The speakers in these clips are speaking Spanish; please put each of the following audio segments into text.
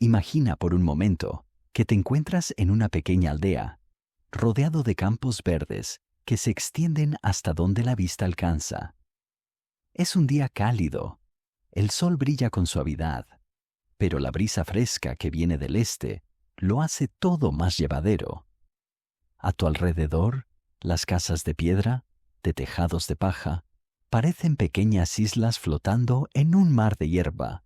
Imagina por un momento que te encuentras en una pequeña aldea, rodeado de campos verdes que se extienden hasta donde la vista alcanza. Es un día cálido, el sol brilla con suavidad, pero la brisa fresca que viene del este lo hace todo más llevadero. A tu alrededor, las casas de piedra, de tejados de paja, parecen pequeñas islas flotando en un mar de hierba.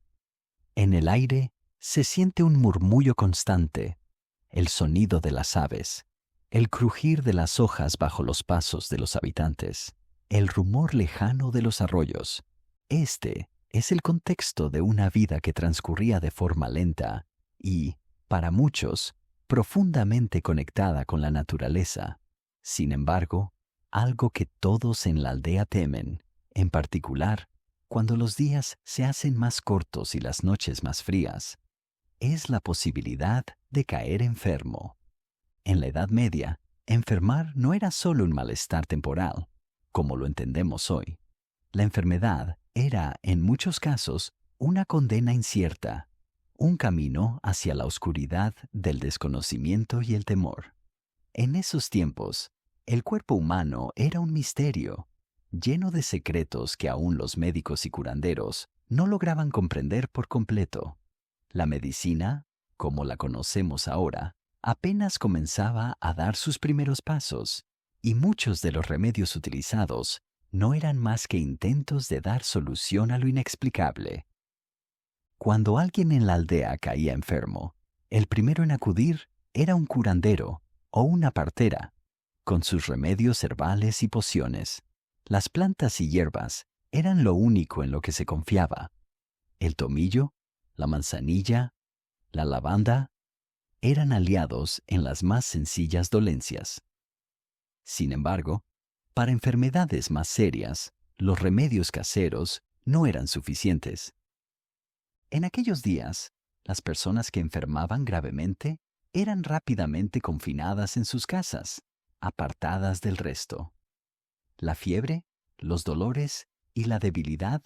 En el aire se siente un murmullo constante, el sonido de las aves, el crujir de las hojas bajo los pasos de los habitantes, el rumor lejano de los arroyos. Este es el contexto de una vida que transcurría de forma lenta y, para muchos, profundamente conectada con la naturaleza. Sin embargo, algo que todos en la aldea temen, en particular, cuando los días se hacen más cortos y las noches más frías, es la posibilidad de caer enfermo. En la Edad Media, enfermar no era solo un malestar temporal, como lo entendemos hoy. La enfermedad era, en muchos casos, una condena incierta, un camino hacia la oscuridad del desconocimiento y el temor. En esos tiempos, el cuerpo humano era un misterio, lleno de secretos que aún los médicos y curanderos no lograban comprender por completo. La medicina, como la conocemos ahora, apenas comenzaba a dar sus primeros pasos, y muchos de los remedios utilizados no eran más que intentos de dar solución a lo inexplicable. Cuando alguien en la aldea caía enfermo, el primero en acudir era un curandero o una partera, con sus remedios herbales y pociones. Las plantas y hierbas eran lo único en lo que se confiaba. El tomillo, la manzanilla, la lavanda, eran aliados en las más sencillas dolencias. Sin embargo, para enfermedades más serias, los remedios caseros no eran suficientes. En aquellos días, las personas que enfermaban gravemente eran rápidamente confinadas en sus casas, apartadas del resto. La fiebre, los dolores y la debilidad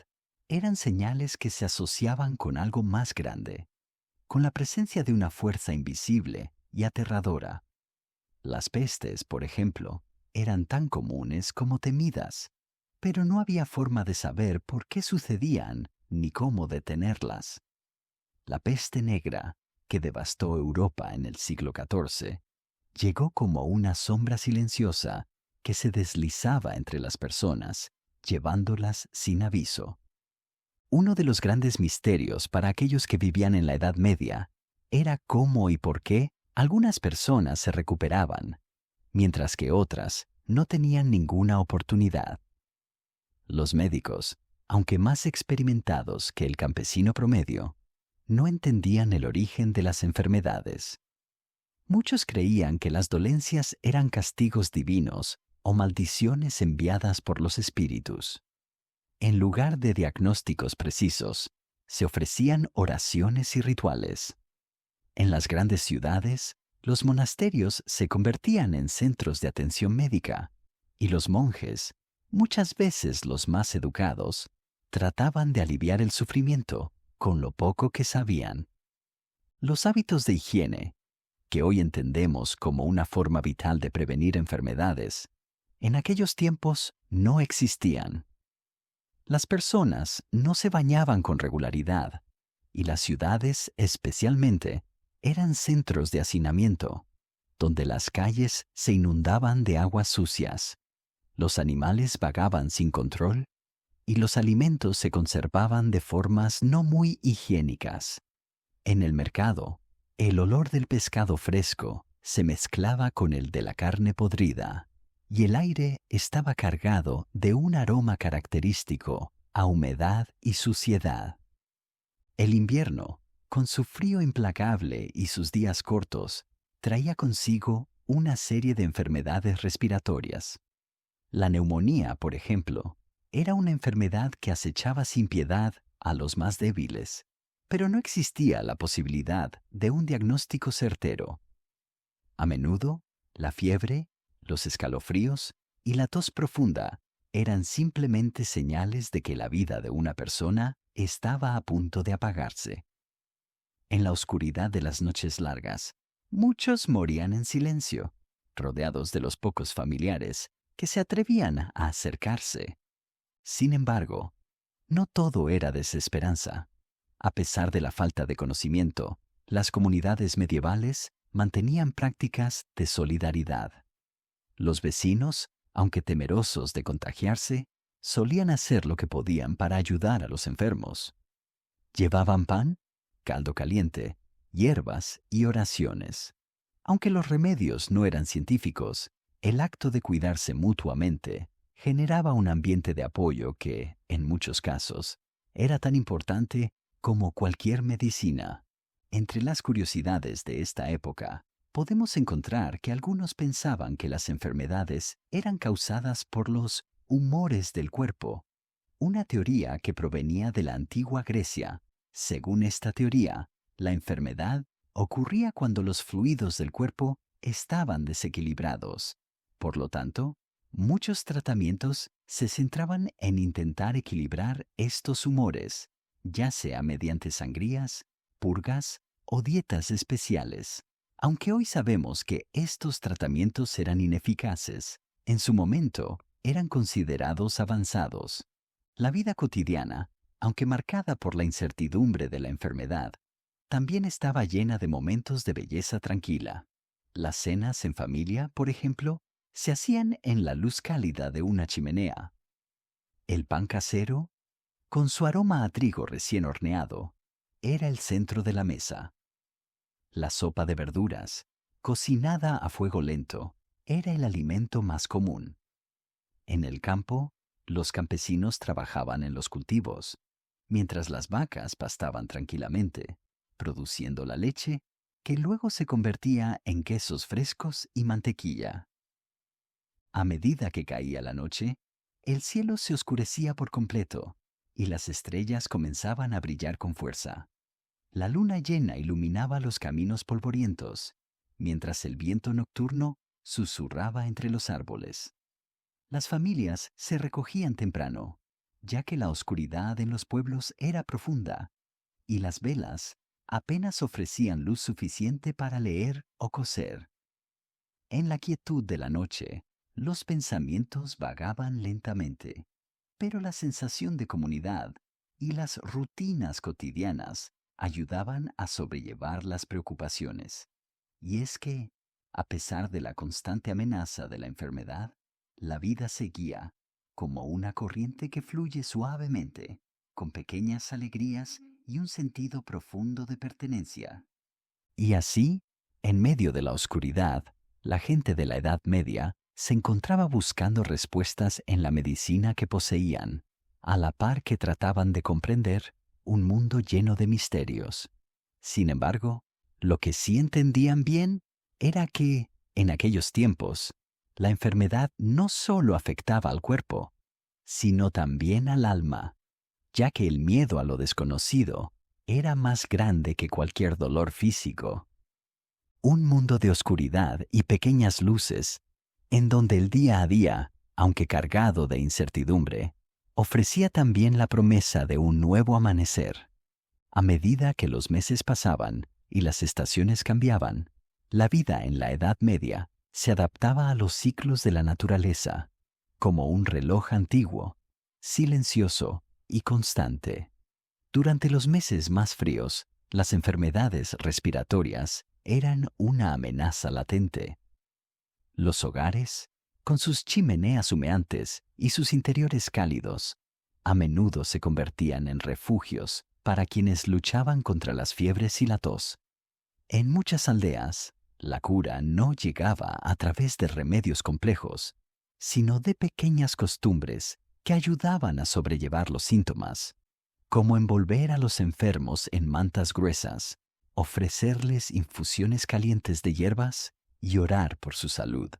eran señales que se asociaban con algo más grande, con la presencia de una fuerza invisible y aterradora. Las pestes, por ejemplo, eran tan comunes como temidas, pero no había forma de saber por qué sucedían ni cómo detenerlas. La peste negra, que devastó Europa en el siglo XIV, llegó como una sombra silenciosa que se deslizaba entre las personas, llevándolas sin aviso. Uno de los grandes misterios para aquellos que vivían en la Edad Media era cómo y por qué algunas personas se recuperaban, mientras que otras no tenían ninguna oportunidad. Los médicos, aunque más experimentados que el campesino promedio, no entendían el origen de las enfermedades. Muchos creían que las dolencias eran castigos divinos o maldiciones enviadas por los espíritus. En lugar de diagnósticos precisos, se ofrecían oraciones y rituales. En las grandes ciudades, los monasterios se convertían en centros de atención médica, y los monjes, muchas veces los más educados, trataban de aliviar el sufrimiento con lo poco que sabían. Los hábitos de higiene, que hoy entendemos como una forma vital de prevenir enfermedades, en aquellos tiempos no existían. Las personas no se bañaban con regularidad, y las ciudades, especialmente, eran centros de hacinamiento, donde las calles se inundaban de aguas sucias, los animales vagaban sin control y los alimentos se conservaban de formas no muy higiénicas. En el mercado, el olor del pescado fresco se mezclaba con el de la carne podrida, y el aire estaba cargado de un aroma característico a humedad y suciedad. El invierno, con su frío implacable y sus días cortos, traía consigo una serie de enfermedades respiratorias. La neumonía, por ejemplo, era una enfermedad que acechaba sin piedad a los más débiles, pero no existía la posibilidad de un diagnóstico certero. A menudo, la fiebre, los escalofríos y la tos profunda eran simplemente señales de que la vida de una persona estaba a punto de apagarse. En la oscuridad de las noches largas, muchos morían en silencio, rodeados de los pocos familiares que se atrevían a acercarse. Sin embargo, no todo era desesperanza. A pesar de la falta de conocimiento, las comunidades medievales mantenían prácticas de solidaridad. Los vecinos, aunque temerosos de contagiarse, solían hacer lo que podían para ayudar a los enfermos. Llevaban pan, caldo caliente, hierbas y oraciones. Aunque los remedios no eran científicos, el acto de cuidarse mutuamente generaba un ambiente de apoyo que, en muchos casos, era tan importante como cualquier medicina. Entre las curiosidades de esta época, podemos encontrar que algunos pensaban que las enfermedades eran causadas por los humores del cuerpo, una teoría que provenía de la antigua Grecia. Según esta teoría, la enfermedad ocurría cuando los fluidos del cuerpo estaban desequilibrados. Por lo tanto, muchos tratamientos se centraban en intentar equilibrar estos humores, ya sea mediante sangrías, purgas o dietas especiales. Aunque hoy sabemos que estos tratamientos eran ineficaces, en su momento eran considerados avanzados. La vida cotidiana, aunque marcada por la incertidumbre de la enfermedad, también estaba llena de momentos de belleza tranquila. Las cenas en familia, por ejemplo, se hacían en la luz cálida de una chimenea. El pan casero, con su aroma a trigo recién horneado, era el centro de la mesa. La sopa de verduras, cocinada a fuego lento, era el alimento más común. En el campo, los campesinos trabajaban en los cultivos, mientras las vacas pastaban tranquilamente, produciendo la leche que luego se convertía en quesos frescos y mantequilla. A medida que caía la noche, el cielo se oscurecía por completo y las estrellas comenzaban a brillar con fuerza. La luna llena iluminaba los caminos polvorientos, mientras el viento nocturno susurraba entre los árboles. Las familias se recogían temprano, ya que la oscuridad en los pueblos era profunda, y las velas apenas ofrecían luz suficiente para leer o coser. En la quietud de la noche, los pensamientos vagaban lentamente, pero la sensación de comunidad y las rutinas cotidianas ayudaban a sobrellevar las preocupaciones. Y es que, a pesar de la constante amenaza de la enfermedad, la vida seguía como una corriente que fluye suavemente, con pequeñas alegrías y un sentido profundo de pertenencia. Y así, en medio de la oscuridad, la gente de la Edad Media se encontraba buscando respuestas en la medicina que poseían, a la par que trataban de comprender un mundo lleno de misterios. Sin embargo, lo que sí entendían bien era que, en aquellos tiempos, la enfermedad no solo afectaba al cuerpo, sino también al alma, ya que el miedo a lo desconocido era más grande que cualquier dolor físico. Un mundo de oscuridad y pequeñas luces, en donde el día a día, aunque cargado de incertidumbre, ofrecía también la promesa de un nuevo amanecer. A medida que los meses pasaban y las estaciones cambiaban, la vida en la Edad Media se adaptaba a los ciclos de la naturaleza, como un reloj antiguo, silencioso y constante. Durante los meses más fríos, las enfermedades respiratorias eran una amenaza latente. Los hogares, con sus chimeneas humeantes y sus interiores cálidos, a menudo se convertían en refugios para quienes luchaban contra las fiebres y la tos. En muchas aldeas, la cura no llegaba a través de remedios complejos, sino de pequeñas costumbres que ayudaban a sobrellevar los síntomas, como envolver a los enfermos en mantas gruesas, ofrecerles infusiones calientes de hierbas y orar por su salud.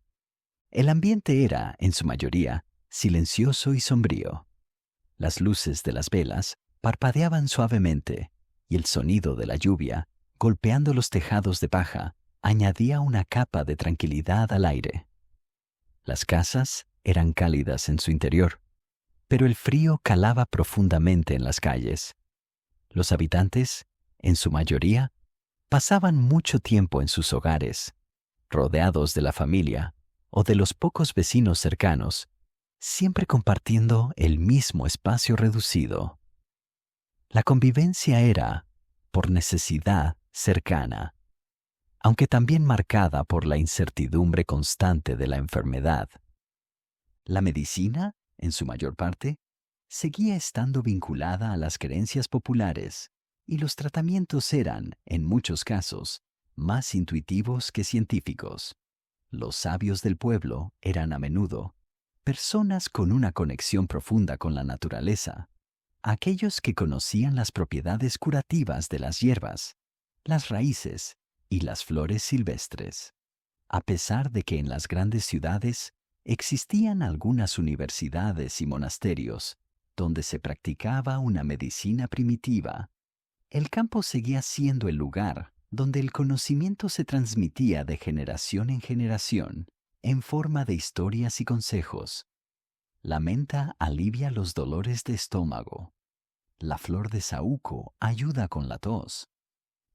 El ambiente era, en su mayoría, silencioso y sombrío. Las luces de las velas parpadeaban suavemente y el sonido de la lluvia, golpeando los tejados de paja, añadía una capa de tranquilidad al aire. Las casas eran cálidas en su interior, pero el frío calaba profundamente en las calles. Los habitantes, en su mayoría, Pasaban mucho tiempo en sus hogares, rodeados de la familia o de los pocos vecinos cercanos, siempre compartiendo el mismo espacio reducido. La convivencia era, por necesidad, cercana, aunque también marcada por la incertidumbre constante de la enfermedad. La medicina, en su mayor parte, seguía estando vinculada a las creencias populares, y los tratamientos eran, en muchos casos, más intuitivos que científicos. Los sabios del pueblo eran a menudo personas con una conexión profunda con la naturaleza, aquellos que conocían las propiedades curativas de las hierbas, las raíces y las flores silvestres. A pesar de que en las grandes ciudades existían algunas universidades y monasterios donde se practicaba una medicina primitiva, el campo seguía siendo el lugar donde el conocimiento se transmitía de generación en generación en forma de historias y consejos. La menta alivia los dolores de estómago. La flor de saúco ayuda con la tos.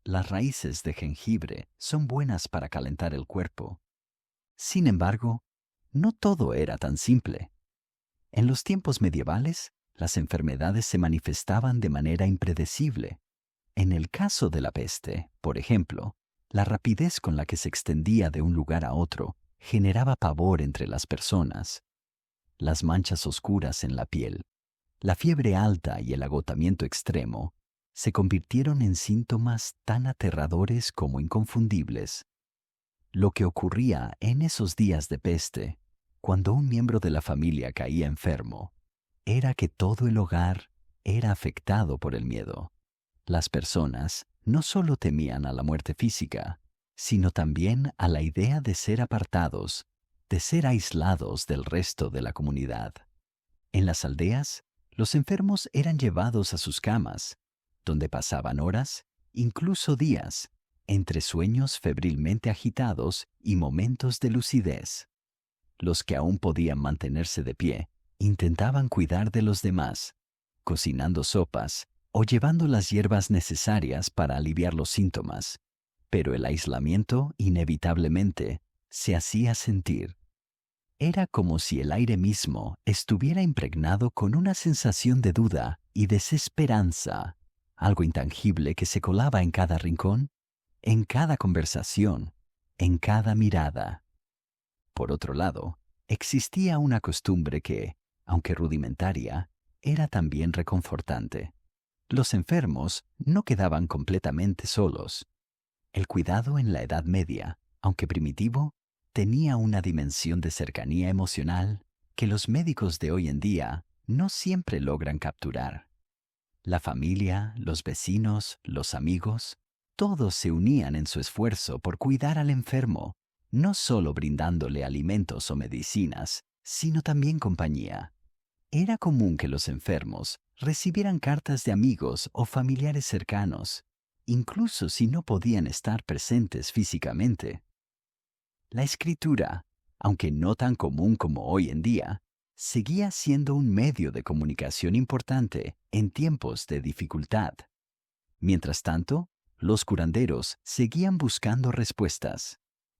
Las raíces de jengibre son buenas para calentar el cuerpo. Sin embargo, no todo era tan simple. En los tiempos medievales, las enfermedades se manifestaban de manera impredecible. En el caso de la peste, por ejemplo, la rapidez con la que se extendía de un lugar a otro generaba pavor entre las personas. Las manchas oscuras en la piel, la fiebre alta y el agotamiento extremo se convirtieron en síntomas tan aterradores como inconfundibles. Lo que ocurría en esos días de peste, cuando un miembro de la familia caía enfermo, era que todo el hogar era afectado por el miedo. Las personas no solo temían a la muerte física, sino también a la idea de ser apartados, de ser aislados del resto de la comunidad. En las aldeas, los enfermos eran llevados a sus camas, donde pasaban horas, incluso días, entre sueños febrilmente agitados y momentos de lucidez. Los que aún podían mantenerse de pie intentaban cuidar de los demás, cocinando sopas o llevando las hierbas necesarias para aliviar los síntomas, pero el aislamiento inevitablemente se hacía sentir. Era como si el aire mismo estuviera impregnado con una sensación de duda y desesperanza, algo intangible que se colaba en cada rincón, en cada conversación, en cada mirada. Por otro lado, existía una costumbre que, aunque rudimentaria, era también reconfortante. Los enfermos no quedaban completamente solos. El cuidado en la Edad Media, aunque primitivo, tenía una dimensión de cercanía emocional que los médicos de hoy en día no siempre logran capturar. La familia, los vecinos, los amigos, todos se unían en su esfuerzo por cuidar al enfermo, no solo brindándole alimentos o medicinas, sino también compañía. Era común que los enfermos recibieran cartas de amigos o familiares cercanos, incluso si no podían estar presentes físicamente. La escritura, aunque no tan común como hoy en día, seguía siendo un medio de comunicación importante en tiempos de dificultad. Mientras tanto, los curanderos seguían buscando respuestas.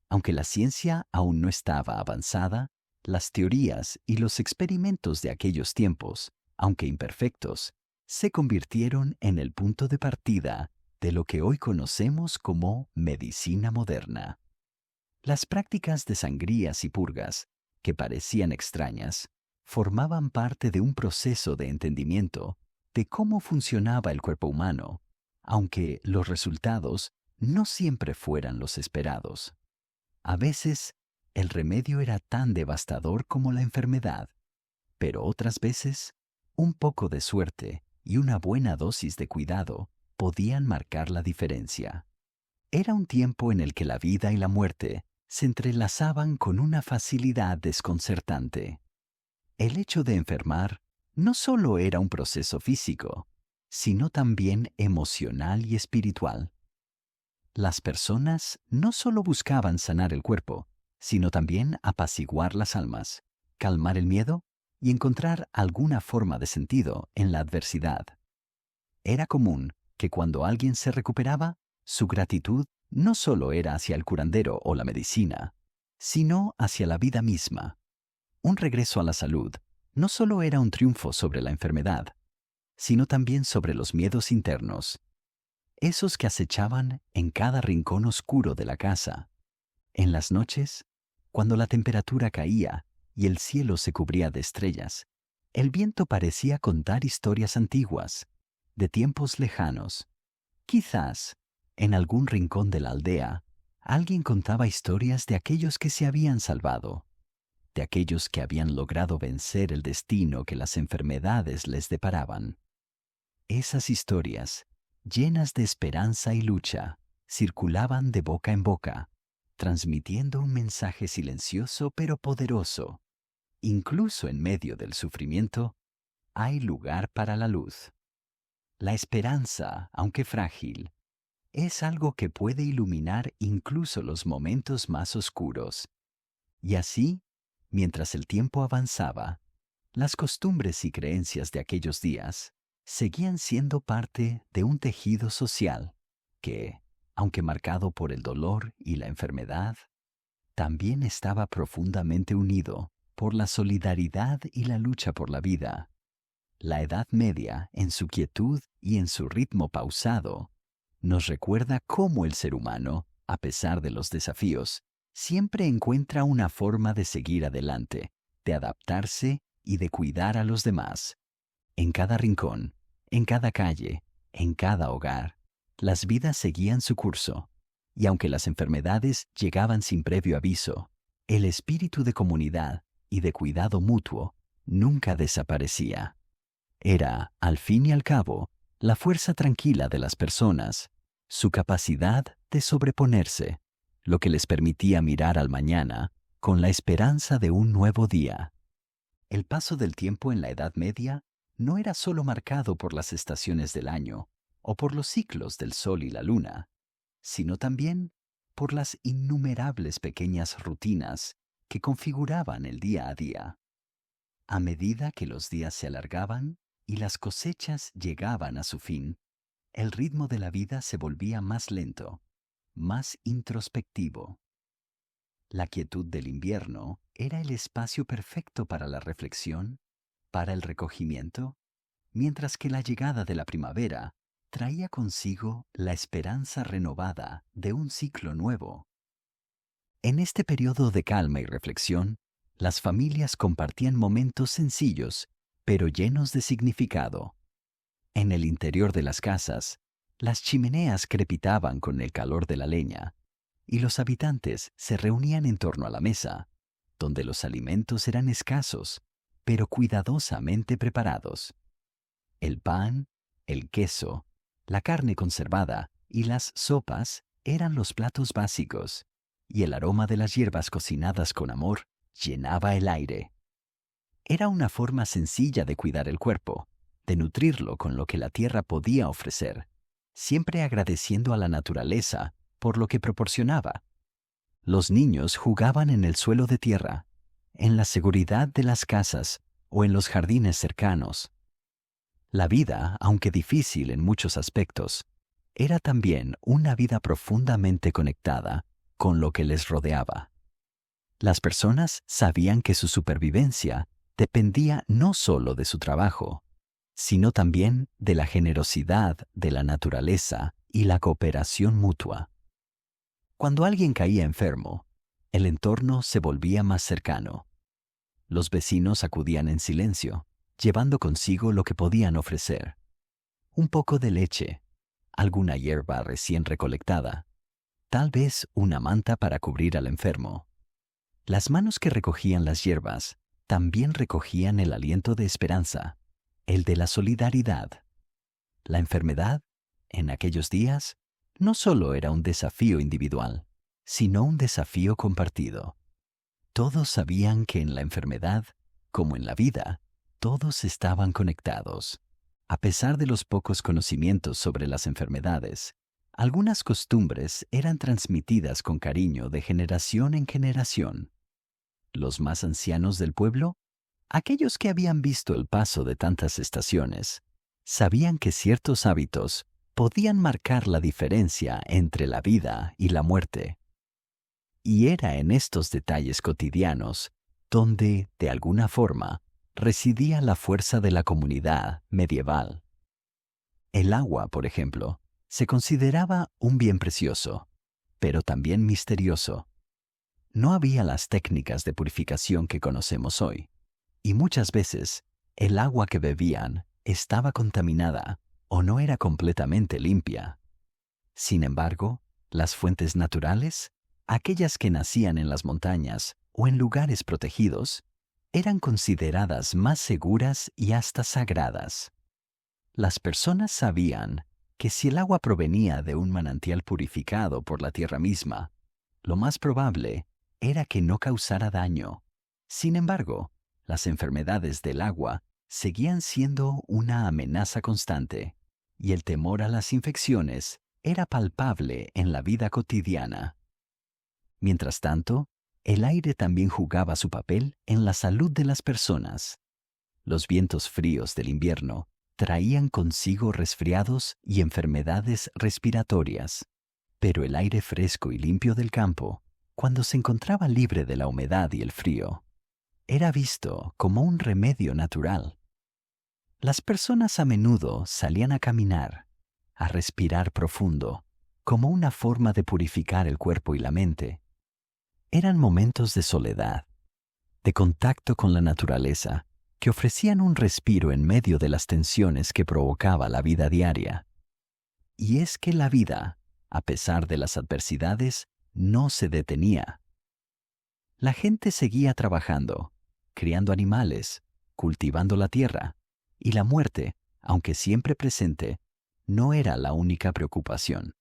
Aunque la ciencia aún no estaba avanzada, las teorías y los experimentos de aquellos tiempos, aunque imperfectos, se convirtieron en el punto de partida de lo que hoy conocemos como medicina moderna. Las prácticas de sangrías y purgas, que parecían extrañas, formaban parte de un proceso de entendimiento de cómo funcionaba el cuerpo humano, aunque los resultados no siempre fueran los esperados. A veces, el remedio era tan devastador como la enfermedad, pero otras veces, un poco de suerte y una buena dosis de cuidado podían marcar la diferencia. Era un tiempo en el que la vida y la muerte se entrelazaban con una facilidad desconcertante. El hecho de enfermar no solo era un proceso físico, sino también emocional y espiritual. Las personas no solo buscaban sanar el cuerpo, sino también apaciguar las almas, calmar el miedo y encontrar alguna forma de sentido en la adversidad. Era común que cuando alguien se recuperaba, Su gratitud no solo era hacia el curandero o la medicina, sino hacia la vida misma. Un regreso a la salud no solo era un triunfo sobre la enfermedad, sino también sobre los miedos internos, esos que acechaban en cada rincón oscuro de la casa. En las noches, cuando la temperatura caía y el cielo se cubría de estrellas, el viento parecía contar historias antiguas, de tiempos lejanos. Quizás, en algún rincón de la aldea, alguien contaba historias de aquellos que se habían salvado, de aquellos que habían logrado vencer el destino que las enfermedades les deparaban. Esas historias, llenas de esperanza y lucha, circulaban de boca en boca, transmitiendo un mensaje silencioso pero poderoso. Incluso en medio del sufrimiento, hay lugar para la luz. La esperanza, aunque frágil, es algo que puede iluminar incluso los momentos más oscuros. Y así, mientras el tiempo avanzaba, las costumbres y creencias de aquellos días seguían siendo parte de un tejido social que, aunque marcado por el dolor y la enfermedad, también estaba profundamente unido por la solidaridad y la lucha por la vida. La Edad Media, en su quietud y en su ritmo pausado, nos recuerda cómo el ser humano, a pesar de los desafíos, siempre encuentra una forma de seguir adelante, de adaptarse y de cuidar a los demás. En cada rincón, en cada calle, en cada hogar, las vidas seguían su curso, y aunque las enfermedades llegaban sin previo aviso, el espíritu de comunidad y de cuidado mutuo nunca desaparecía. Era, al fin y al cabo, la fuerza tranquila de las personas, su capacidad de sobreponerse, lo que les permitía mirar al mañana con la esperanza de un nuevo día. El paso del tiempo en la Edad Media no era solo marcado por las estaciones del año o por los ciclos del sol y la luna, sino también por las innumerables pequeñas rutinas que configuraban el día a día. A medida que los días se alargaban y las cosechas llegaban a su fin, el ritmo de la vida se volvía más lento, más introspectivo. La quietud del invierno era el espacio perfecto para la reflexión, para el recogimiento, mientras que la llegada de la primavera traía consigo la esperanza renovada de un ciclo nuevo. En este periodo de calma y reflexión, las familias compartían momentos sencillos, pero llenos de significado. En el interior de las casas, las chimeneas crepitaban con el calor de la leña, y los habitantes se reunían en torno a la mesa, donde los alimentos eran escasos, pero cuidadosamente preparados. El pan, el queso, la carne conservada y las sopas eran los platos básicos, y el aroma de las hierbas cocinadas con amor llenaba el aire. Era una forma sencilla de cuidar el cuerpo, de nutrirlo con lo que la tierra podía ofrecer, siempre agradeciendo a la naturaleza por lo que proporcionaba. Los niños jugaban en el suelo de tierra, en la seguridad de las casas o en los jardines cercanos. La vida, aunque difícil en muchos aspectos, era también una vida profundamente conectada con lo que les rodeaba. Las personas sabían que su supervivencia dependía no solo de su trabajo, sino también de la generosidad de la naturaleza y la cooperación mutua. Cuando alguien caía enfermo, el entorno se volvía más cercano. Los vecinos acudían en silencio, llevando consigo lo que podían ofrecer: un poco de leche, alguna hierba recién recolectada, tal vez una manta para cubrir al enfermo. Las manos que recogían las hierbas también recogían el aliento de esperanza, el de la solidaridad. La enfermedad, en aquellos días, no solo era un desafío individual, sino un desafío compartido. Todos sabían que en la enfermedad, como en la vida, todos estaban conectados. A pesar de los pocos conocimientos sobre las enfermedades, algunas costumbres eran transmitidas con cariño de generación en generación. Los más ancianos del pueblo, aquellos que habían visto el paso de tantas estaciones, sabían que ciertos hábitos podían marcar la diferencia entre la vida y la muerte. Y era en estos detalles cotidianos donde, de alguna forma, residía la fuerza de la comunidad medieval. El agua, por ejemplo, se consideraba un bien precioso, pero también misterioso. No había las técnicas de purificación que conocemos hoy, y muchas veces el agua que bebían estaba contaminada o no era completamente limpia. Sin embargo, las fuentes naturales, aquellas que nacían en las montañas o en lugares protegidos, eran consideradas más seguras y hasta sagradas. Las personas sabían que si el agua provenía de un manantial purificado por la tierra misma, lo más probable era que no causara daño. Sin embargo, las enfermedades del agua seguían siendo una amenaza constante, y el temor a las infecciones era palpable en la vida cotidiana. Mientras tanto, el aire también jugaba su papel en la salud de las personas. Los vientos fríos del invierno traían consigo resfriados y enfermedades respiratorias, pero el aire fresco y limpio del campo, cuando se encontraba libre de la humedad y el frío, era visto como un remedio natural. Las personas a menudo salían a caminar, a respirar profundo, como una forma de purificar el cuerpo y la mente. Eran momentos de soledad, de contacto con la naturaleza, que ofrecían un respiro en medio de las tensiones que provocaba la vida diaria. Y es que la vida, a pesar de las adversidades, no se detenía. La gente seguía trabajando, criando animales, cultivando la tierra, y la muerte, aunque siempre presente, no era la única preocupación.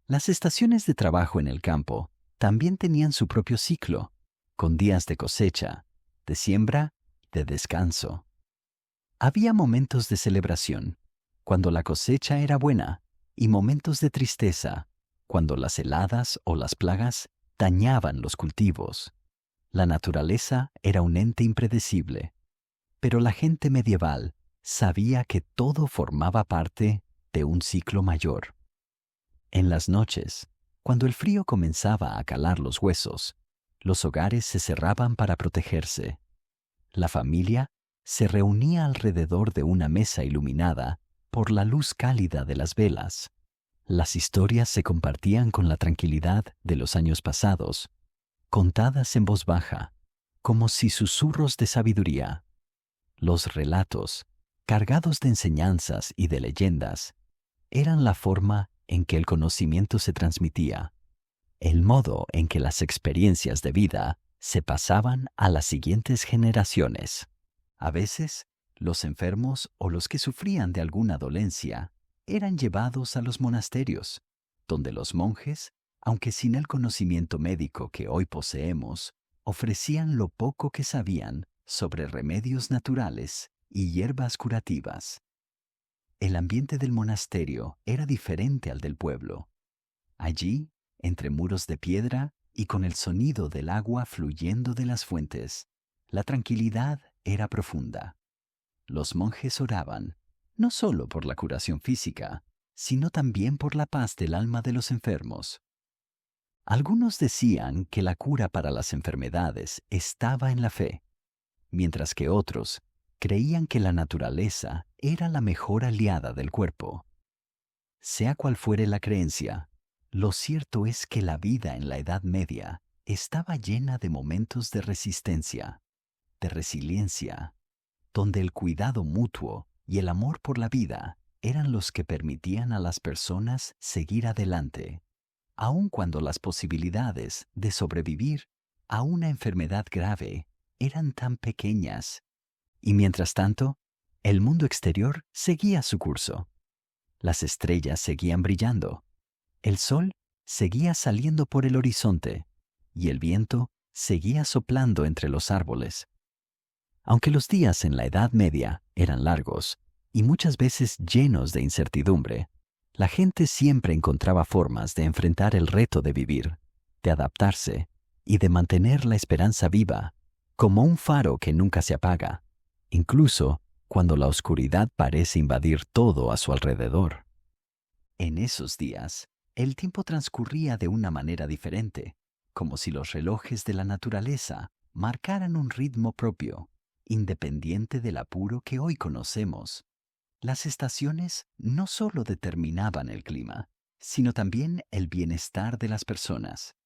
Las estaciones de trabajo en el campo también tenían su propio ciclo, con días de cosecha, de siembra, de descanso. Había momentos de celebración, cuando la cosecha era buena, y momentos de tristeza, cuando las heladas o las plagas dañaban los cultivos. La naturaleza era un ente impredecible, pero la gente medieval sabía que todo formaba parte de un ciclo mayor. En las noches, cuando el frío comenzaba a calar los huesos, los hogares se cerraban para protegerse. La familia se reunía alrededor de una mesa iluminada por la luz cálida de las velas. Las historias se compartían con la tranquilidad de los años pasados, contadas en voz baja, como si susurros de sabiduría. Los relatos, cargados de enseñanzas y de leyendas, eran la forma en que el conocimiento se transmitía, el modo en que las experiencias de vida se pasaban a las siguientes generaciones. A veces, los enfermos o los que sufrían de alguna dolencia eran llevados a los monasterios, donde los monjes, aunque sin el conocimiento médico que hoy poseemos, ofrecían lo poco que sabían sobre remedios naturales y hierbas curativas. El ambiente del monasterio era diferente al del pueblo. Allí, entre muros de piedra y con el sonido del agua fluyendo de las fuentes, la tranquilidad era profunda. Los monjes oraban, no solo por la curación física, sino también por la paz del alma de los enfermos. Algunos decían que la cura para las enfermedades estaba en la fe, mientras que otros creían que la naturaleza era la mejor aliada del cuerpo. Sea cual fuere la creencia, lo cierto es que la vida en la Edad Media estaba llena de momentos de resistencia, de resiliencia, donde el cuidado mutuo y el amor por la vida eran los que permitían a las personas seguir adelante, aun cuando las posibilidades de sobrevivir a una enfermedad grave eran tan pequeñas. Y mientras tanto, el mundo exterior seguía su curso. Las estrellas seguían brillando, el sol seguía saliendo por el horizonte y el viento seguía soplando entre los árboles. Aunque los días en la Edad Media eran largos y muchas veces llenos de incertidumbre, la gente siempre encontraba formas de enfrentar el reto de vivir, de adaptarse y de mantener la esperanza viva, como un faro que nunca se apaga, incluso cuando la oscuridad parece invadir todo a su alrededor. En esos días, el tiempo transcurría de una manera diferente, como si los relojes de la naturaleza marcaran un ritmo propio, independiente del apuro que hoy conocemos. Las estaciones no solo determinaban el clima, sino también el bienestar de las personas.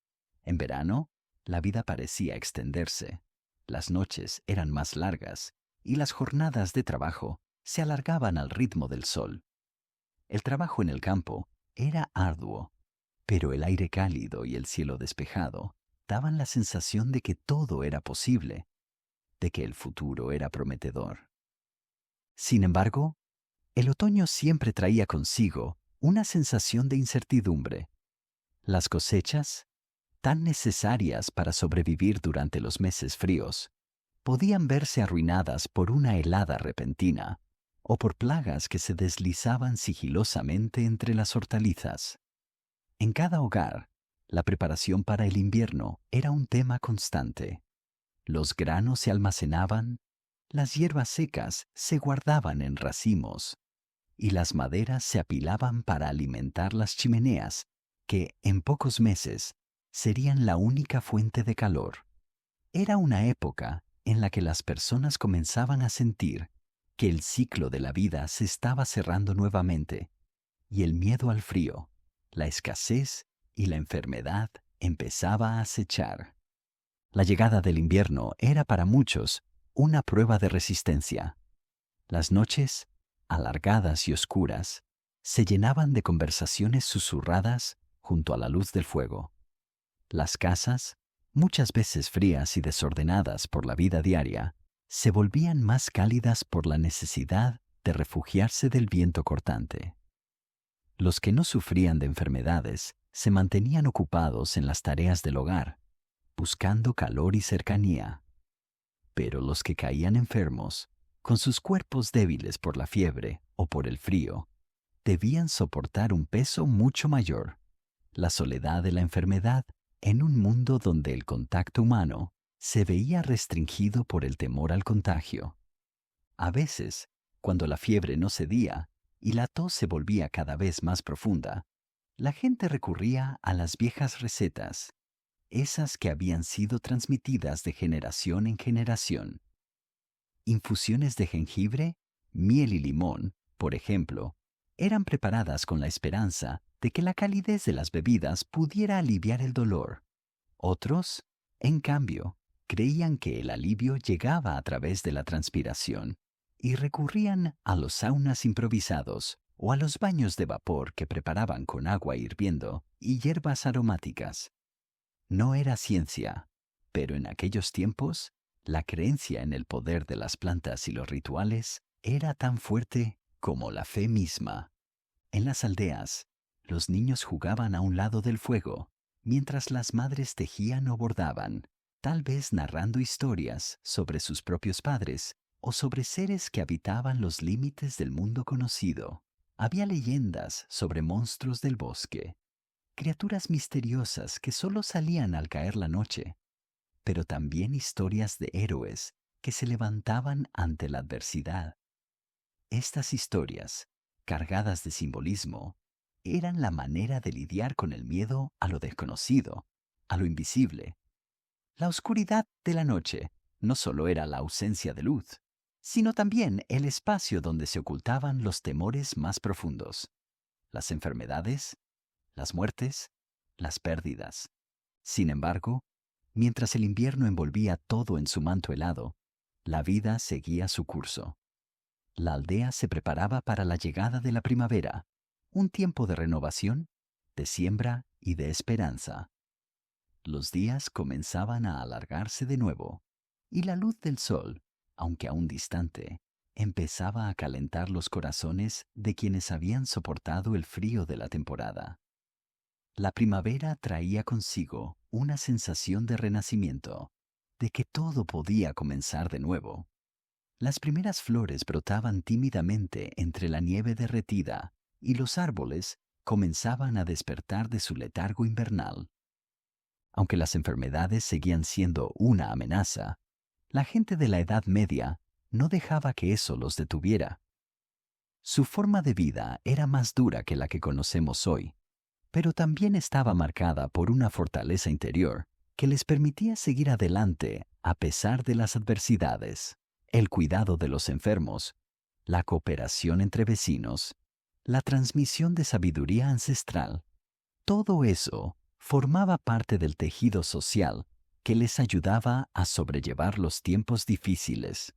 En verano, la vida parecía extenderse, las noches eran más largas y las jornadas de trabajo se alargaban al ritmo del sol. El trabajo en el campo era arduo, pero el aire cálido y el cielo despejado daban la sensación de que todo era posible, de que el futuro era prometedor. Sin embargo, el otoño siempre traía consigo una sensación de incertidumbre. Las cosechas, tan necesarias para sobrevivir durante los meses fríos, podían verse arruinadas por una helada repentina o por plagas que se deslizaban sigilosamente entre las hortalizas. En cada hogar, la preparación para el invierno era un tema constante. Los granos se almacenaban, las hierbas secas se guardaban en racimos y las maderas se apilaban para alimentar las chimeneas que, en pocos meses, serían la única fuente de calor. Era una época en la que las personas comenzaban a sentir que el ciclo de la vida se estaba cerrando nuevamente y el miedo al frío, la escasez y la enfermedad empezaba a acechar. La llegada del invierno era para muchos una prueba de resistencia. Las noches, alargadas y oscuras, se llenaban de conversaciones susurradas junto a la luz del fuego. Las casas, muchas veces frías y desordenadas por la vida diaria, se volvían más cálidas por la necesidad de refugiarse del viento cortante. Los que no sufrían de enfermedades se mantenían ocupados en las tareas del hogar, buscando calor y cercanía. Pero los que caían enfermos, con sus cuerpos débiles por la fiebre o por el frío, debían soportar un peso mucho mayor, la soledad de la enfermedad en un mundo donde el contacto humano se veía restringido por el temor al contagio. A veces, cuando la fiebre no cedía y la tos se volvía cada vez más profunda, la gente recurría a las viejas recetas, esas que habían sido transmitidas de generación en generación. Infusiones de jengibre, miel y limón, por ejemplo, eran preparadas con la esperanza de que la calidez de las bebidas pudiera aliviar el dolor. Otros, en cambio, creían que el alivio llegaba a través de la transpiración y recurrían a los saunas improvisados o a los baños de vapor que preparaban con agua hirviendo y hierbas aromáticas. No era ciencia, pero en aquellos tiempos, la creencia en el poder de las plantas y los rituales era tan fuerte como la fe misma. En las aldeas, los niños jugaban a un lado del fuego, mientras las madres tejían o bordaban, tal vez narrando historias sobre sus propios padres o sobre seres que habitaban los límites del mundo conocido. Había leyendas sobre monstruos del bosque, criaturas misteriosas que solo salían al caer la noche, pero también historias de héroes que se levantaban ante la adversidad. Estas historias, cargadas de simbolismo, eran la manera de lidiar con el miedo a lo desconocido, a lo invisible. La oscuridad de la noche no solo era la ausencia de luz, sino también el espacio donde se ocultaban los temores más profundos, las enfermedades, las muertes, las pérdidas. Sin embargo, mientras el invierno envolvía todo en su manto helado, la vida seguía su curso. La aldea se preparaba para la llegada de la primavera, un tiempo de renovación, de siembra y de esperanza. Los días comenzaban a alargarse de nuevo, y la luz del sol, aunque aún distante, empezaba a calentar los corazones de quienes habían soportado el frío de la temporada. La primavera traía consigo una sensación de renacimiento, de que todo podía comenzar de nuevo. Las primeras flores brotaban tímidamente entre la nieve derretida y los árboles comenzaban a despertar de su letargo invernal. Aunque las enfermedades seguían siendo una amenaza, la gente de la Edad Media no dejaba que eso los detuviera. Su forma de vida era más dura que la que conocemos hoy, pero también estaba marcada por una fortaleza interior que les permitía seguir adelante a pesar de las adversidades, el cuidado de los enfermos, la cooperación entre vecinos, la transmisión de sabiduría ancestral. Todo eso formaba parte del tejido social que les ayudaba a sobrellevar los tiempos difíciles.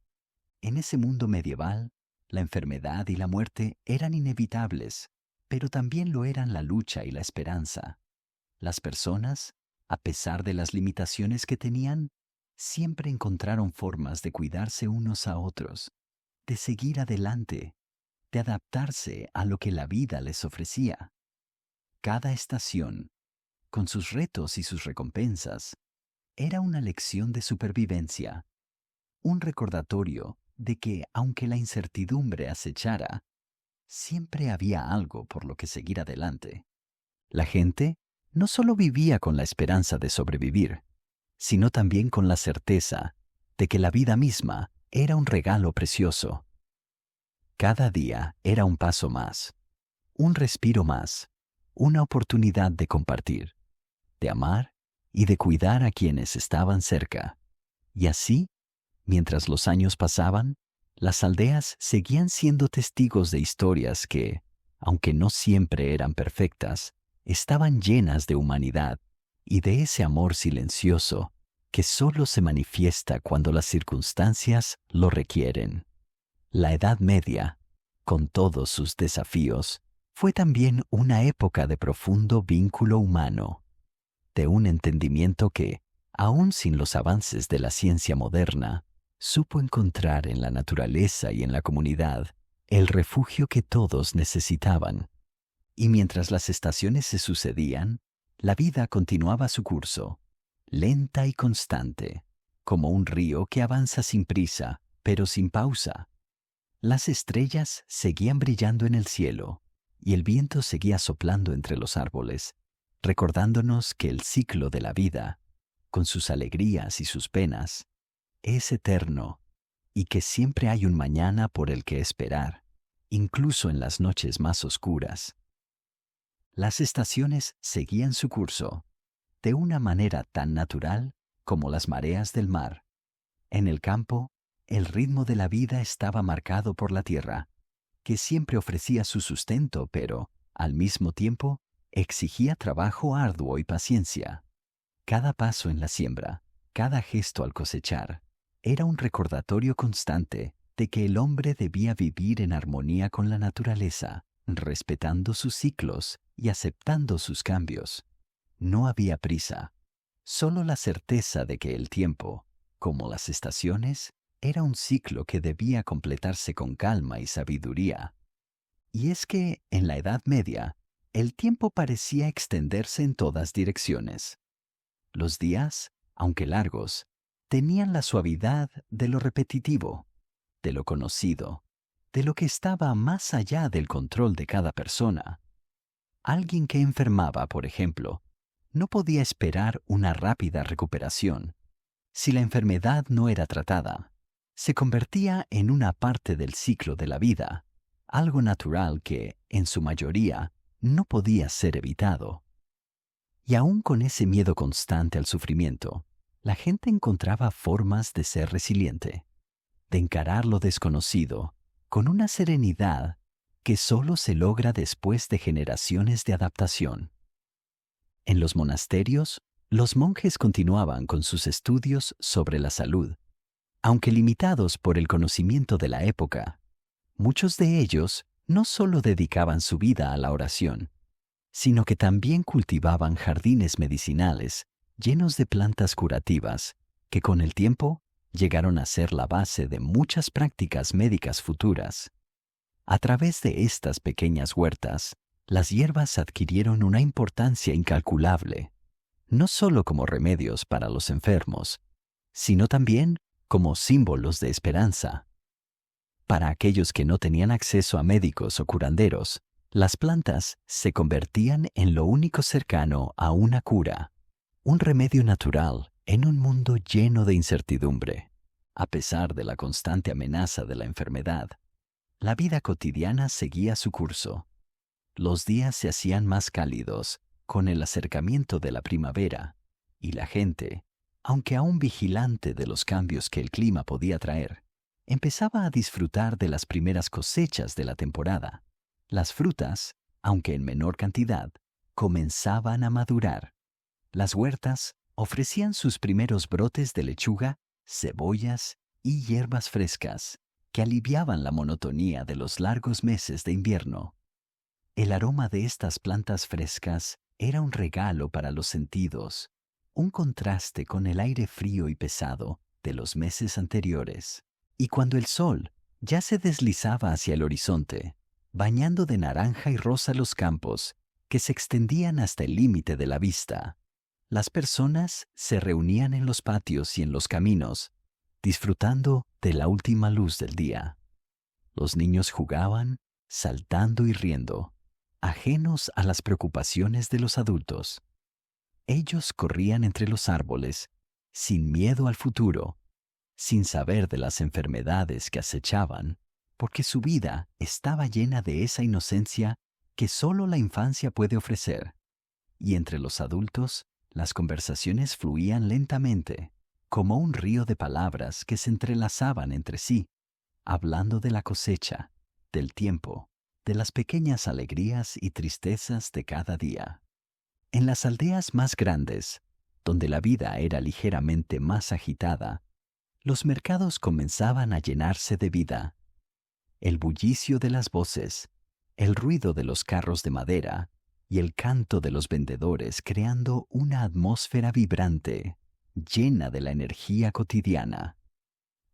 En ese mundo medieval, la enfermedad y la muerte eran inevitables, pero también lo eran la lucha y la esperanza. Las personas, a pesar de las limitaciones que tenían, siempre encontraron formas de cuidarse unos a otros, de seguir adelante, de adaptarse a lo que la vida les ofrecía. Cada estación, con sus retos y sus recompensas, era una lección de supervivencia, un recordatorio de que, aunque la incertidumbre acechara, siempre había algo por lo que seguir adelante. La gente no solo vivía con la esperanza de sobrevivir, sino también con la certeza de que la vida misma era un regalo precioso. Cada día era un paso más, un respiro más, una oportunidad de compartir, de amar y de cuidar a quienes estaban cerca. Y así, mientras los años pasaban, las aldeas seguían siendo testigos de historias que, aunque no siempre eran perfectas, estaban llenas de humanidad y de ese amor silencioso que solo se manifiesta cuando las circunstancias lo requieren. La Edad Media, con todos sus desafíos, fue también una época de profundo vínculo humano, de un entendimiento que, aun sin los avances de la ciencia moderna, supo encontrar en la naturaleza y en la comunidad el refugio que todos necesitaban. Y mientras las estaciones se sucedían, la vida continuaba su curso, lenta y constante, como un río que avanza sin prisa, pero sin pausa. Las estrellas seguían brillando en el cielo, y el viento seguía soplando entre los árboles, recordándonos que el ciclo de la vida, con sus alegrías y sus penas, es eterno y que siempre hay un mañana por el que esperar, incluso en las noches más oscuras. Las estaciones seguían su curso, de una manera tan natural como las mareas del mar. En el campo, el ritmo de la vida estaba marcado por la tierra, que siempre ofrecía su sustento, pero, al mismo tiempo, exigía trabajo arduo y paciencia. Cada paso en la siembra, cada gesto al cosechar, era un recordatorio constante de que el hombre debía vivir en armonía con la naturaleza, respetando sus ciclos y aceptando sus cambios. No había prisa, solo la certeza de que el tiempo, como las estaciones, era un ciclo que debía completarse con calma y sabiduría. Y es que, en la Edad Media, el tiempo parecía extenderse en todas direcciones. Los días, aunque largos, tenían la suavidad de lo repetitivo, de lo conocido, de lo que estaba más allá del control de cada persona. Alguien que enfermaba, por ejemplo, no podía esperar una rápida recuperación. Si la enfermedad no era tratada, se convertía en una parte del ciclo de la vida, algo natural que, en su mayoría, no podía ser evitado. Y aún con ese miedo constante al sufrimiento, la gente encontraba formas de ser resiliente, de encarar lo desconocido con una serenidad que solo se logra después de generaciones de adaptación. En los monasterios, los monjes continuaban con sus estudios sobre la salud. Aunque limitados por el conocimiento de la época, muchos de ellos no solo dedicaban su vida a la oración, sino que también cultivaban jardines medicinales llenos de plantas curativas que con el tiempo llegaron a ser la base de muchas prácticas médicas futuras. A través de estas pequeñas huertas, las hierbas adquirieron una importancia incalculable, no solo como remedios para los enfermos, sino también como símbolos de esperanza. Para aquellos que no tenían acceso a médicos o curanderos, las plantas se convertían en lo único cercano a una cura, un remedio natural en un mundo lleno de incertidumbre. A pesar de la constante amenaza de la enfermedad, La vida cotidiana seguía su curso. Los días se hacían más cálidos con el acercamiento de la primavera, y la gente, aunque aún vigilante de los cambios que el clima podía traer, empezaba a disfrutar de las primeras cosechas de la temporada. Las frutas, aunque en menor cantidad, comenzaban a madurar. Las huertas ofrecían sus primeros brotes de lechuga, cebollas y hierbas frescas, que aliviaban la monotonía de los largos meses de invierno. El aroma de estas plantas frescas era un regalo para los sentidos, un contraste con el aire frío y pesado de los meses anteriores. Y cuando el sol ya se deslizaba hacia el horizonte, bañando de naranja y rosa los campos, que se extendían hasta el límite de la vista, las personas se reunían en los patios y en los caminos, disfrutando de la última luz del día. Los niños jugaban, saltando y riendo, ajenos a las preocupaciones de los adultos. Ellos corrían entre los árboles, sin miedo al futuro, sin saber de las enfermedades que acechaban, porque su vida estaba llena de esa inocencia que solo la infancia puede ofrecer. Y entre los adultos, las conversaciones fluían lentamente, como un río de palabras que se entrelazaban entre sí, hablando de la cosecha, del tiempo, de las pequeñas alegrías y tristezas de cada día. En las aldeas más grandes, donde la vida era ligeramente más agitada, los mercados comenzaban a llenarse de vida. El bullicio de las voces, el ruido de los carros de madera y el canto de los vendedores creando una atmósfera vibrante, llena de la energía cotidiana.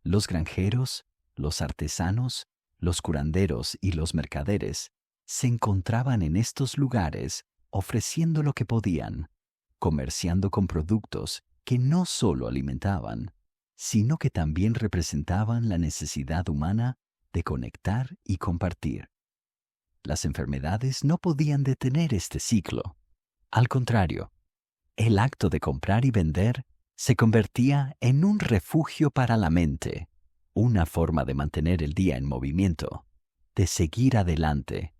Los granjeros, los artesanos, los curanderos y los mercaderes se encontraban en estos lugares ofreciendo lo que podían, comerciando con productos que no solo alimentaban, sino que también representaban la necesidad humana de conectar y compartir. Las enfermedades no podían detener este ciclo. Al contrario, el acto de comprar y vender se convertía en un refugio para la mente, una forma de mantener el día en movimiento, de seguir adelante.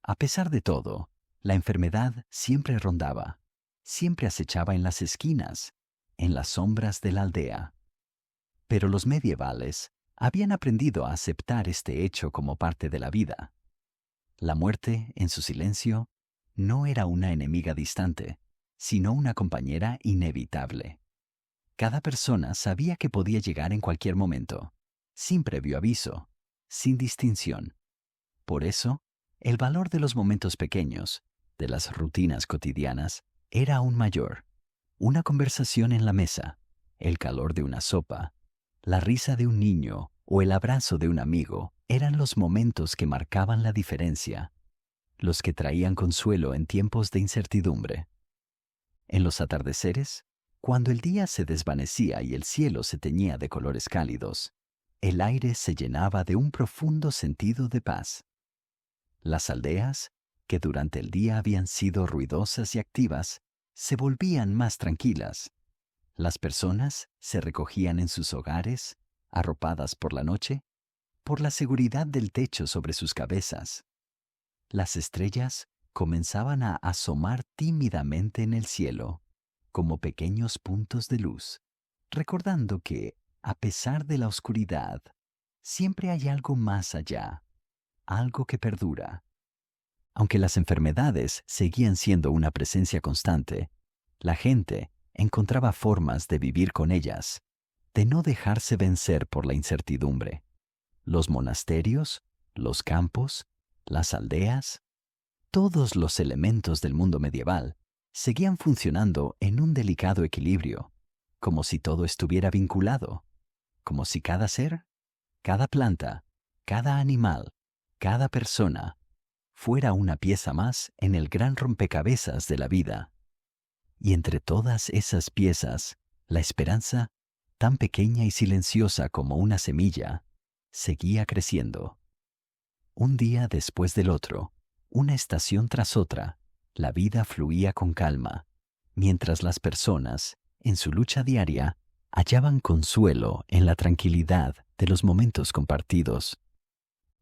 A pesar de todo, la enfermedad siempre rondaba, siempre acechaba en las esquinas, en las sombras de la aldea. Pero los medievales habían aprendido a aceptar este hecho como parte de la vida. La muerte, en su silencio, no era una enemiga distante, sino una compañera inevitable. Cada persona sabía que podía llegar en cualquier momento, sin previo aviso, sin distinción. Por eso, el valor de los momentos pequeños, de las rutinas cotidianas, era aún mayor. Una conversación en la mesa, el calor de una sopa, la risa de un niño o el abrazo de un amigo eran los momentos que marcaban la diferencia, los que traían consuelo en tiempos de incertidumbre. En los atardeceres, cuando el día se desvanecía y el cielo se teñía de colores cálidos, el aire se llenaba de un profundo sentido de paz. Las aldeas, que durante el día habían sido ruidosas y activas, se volvían más tranquilas. Las personas se recogían en sus hogares, arropadas por la noche, por la seguridad del techo sobre sus cabezas. Las estrellas comenzaban a asomar tímidamente en el cielo, como pequeños puntos de luz, recordando que, a pesar de la oscuridad, siempre hay algo más allá, algo que perdura. Aunque las enfermedades seguían siendo una presencia constante, la gente encontraba formas de vivir con ellas, de no dejarse vencer por la incertidumbre. Los monasterios, los campos, las aldeas, todos los elementos del mundo medieval seguían funcionando en un delicado equilibrio, como si todo estuviera vinculado, como si cada ser, cada planta, cada animal, cada persona, fuera una pieza más en el gran rompecabezas de la vida. Y entre todas esas piezas, la esperanza, tan pequeña y silenciosa como una semilla, seguía creciendo. Un día después del otro, una estación tras otra, la vida fluía con calma, mientras las personas, en su lucha diaria, hallaban consuelo en la tranquilidad de los momentos compartidos.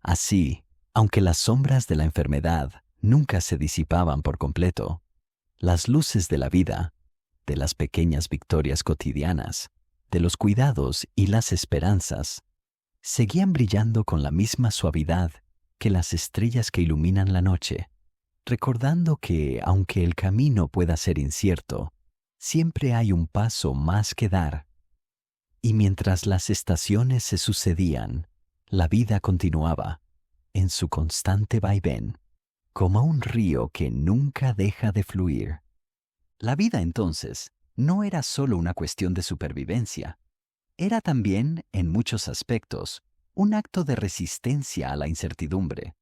Así, aunque las sombras de la enfermedad nunca se disipaban por completo, las luces de la vida, de las pequeñas victorias cotidianas, de los cuidados y las esperanzas, seguían brillando con la misma suavidad que las estrellas que iluminan la noche, recordando que, aunque el camino pueda ser incierto, siempre hay un paso más que dar. Y mientras las estaciones se sucedían, la vida continuaba, en su constante vaivén, como un río que nunca deja de fluir. La vida entonces no era solo una cuestión de supervivencia, era también, en muchos aspectos, un acto de resistencia a la incertidumbre,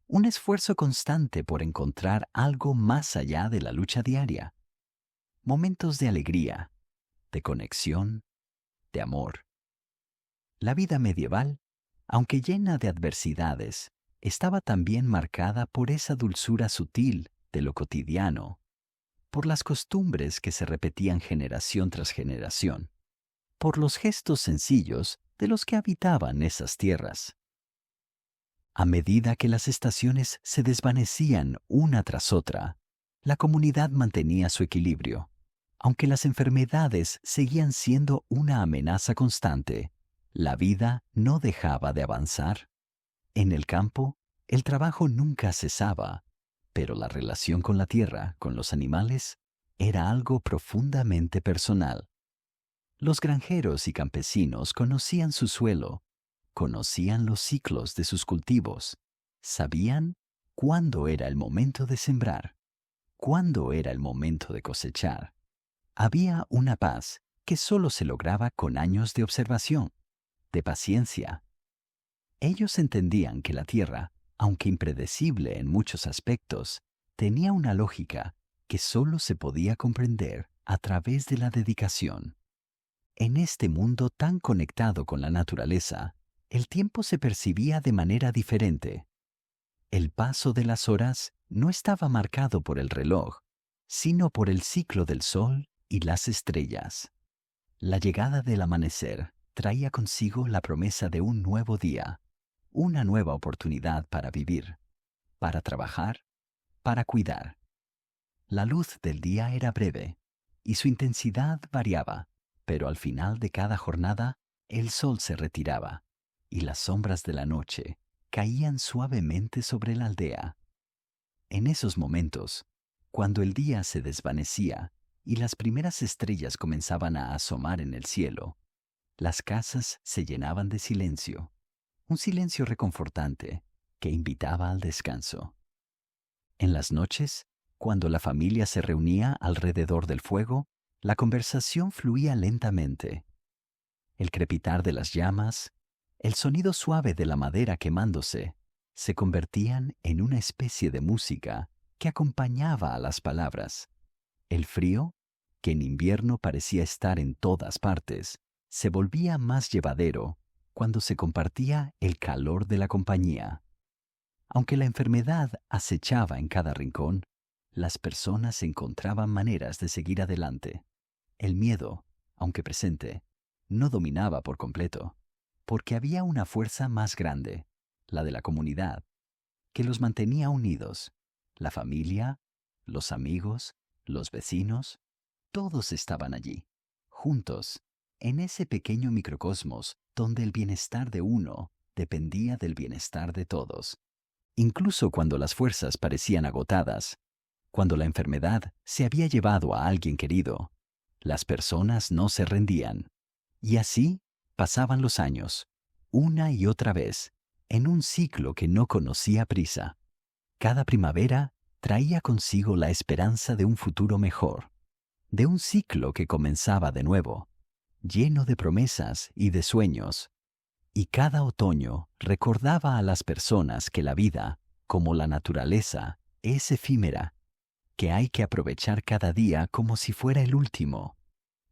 un esfuerzo constante por encontrar algo más allá de la lucha diaria. Momentos de alegría, de conexión, de amor. La vida medieval, aunque llena de adversidades, estaba también marcada por esa dulzura sutil de lo cotidiano, por las costumbres que se repetían generación tras generación, por los gestos sencillos de los que habitaban esas tierras. A medida que las estaciones se desvanecían una tras otra, la comunidad mantenía su equilibrio, aunque las enfermedades seguían siendo una amenaza constante. La vida no dejaba de avanzar. En el campo, el trabajo nunca cesaba, pero la relación con la tierra, con los animales, era algo profundamente personal. Los granjeros y campesinos conocían su suelo, conocían los ciclos de sus cultivos, sabían cuándo era el momento de sembrar, cuándo era el momento de cosechar. Había una paz que solo se lograba con años de observación, de paciencia. Ellos entendían que la tierra, aunque impredecible en muchos aspectos, tenía una lógica que solo se podía comprender a través de la dedicación. En este mundo tan conectado con la naturaleza, el tiempo se percibía de manera diferente. El paso de las horas no estaba marcado por el reloj, sino por el ciclo del sol y las estrellas. La llegada del amanecer traía consigo la promesa de un nuevo día, una nueva oportunidad para vivir, para trabajar, para cuidar. La luz del día era breve y su intensidad variaba, pero al final de cada jornada el sol se retiraba y las sombras de la noche caían suavemente sobre la aldea. En esos momentos, cuando el día se desvanecía y las primeras estrellas comenzaban a asomar en el cielo, las casas se llenaban de silencio, un silencio reconfortante que invitaba al descanso. En las noches, cuando la familia se reunía alrededor del fuego, la conversación fluía lentamente. El crepitar de las llamas, el sonido suave de la madera quemándose, se convertían en una especie de música que acompañaba a las palabras. El frío, que en invierno parecía estar en todas partes, se volvía más llevadero cuando se compartía el calor de la compañía. Aunque la enfermedad acechaba en cada rincón, las personas encontraban maneras de seguir adelante. El miedo, aunque presente, no dominaba por completo, porque había una fuerza más grande, la de la comunidad, que los mantenía unidos. La familia, los amigos, los vecinos, todos estaban allí, juntos, en ese pequeño microcosmos donde el bienestar de uno dependía del bienestar de todos. Incluso cuando las fuerzas parecían agotadas, cuando la enfermedad se había llevado a alguien querido, las personas no se rendían. Y así pasaban los años, una y otra vez, en un ciclo que no conocía prisa. Cada primavera traía consigo la esperanza de un futuro mejor, de un ciclo que comenzaba de nuevo, lleno de promesas y de sueños. Y cada otoño recordaba a las personas que la vida, como la naturaleza, es efímera, que hay que aprovechar cada día como si fuera el último.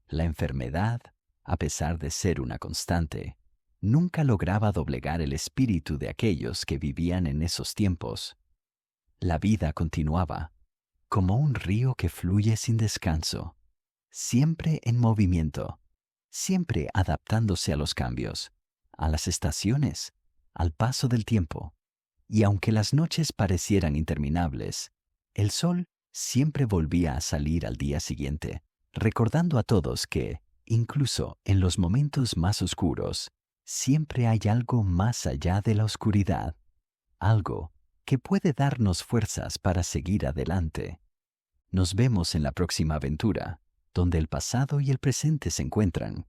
La enfermedad, a pesar de ser una constante, nunca lograba doblegar el espíritu de aquellos que vivían en esos tiempos. La vida continuaba, como un río que fluye sin descanso, siempre en movimiento, siempre adaptándose a los cambios, a las estaciones, al paso del tiempo. Y aunque las noches parecieran interminables, el sol siempre volvía a salir al día siguiente, recordando a todos que, incluso en los momentos más oscuros, siempre hay algo más allá de la oscuridad, algo que puede darnos fuerzas para seguir adelante. Nos vemos en la próxima aventura, donde el pasado y el presente se encuentran.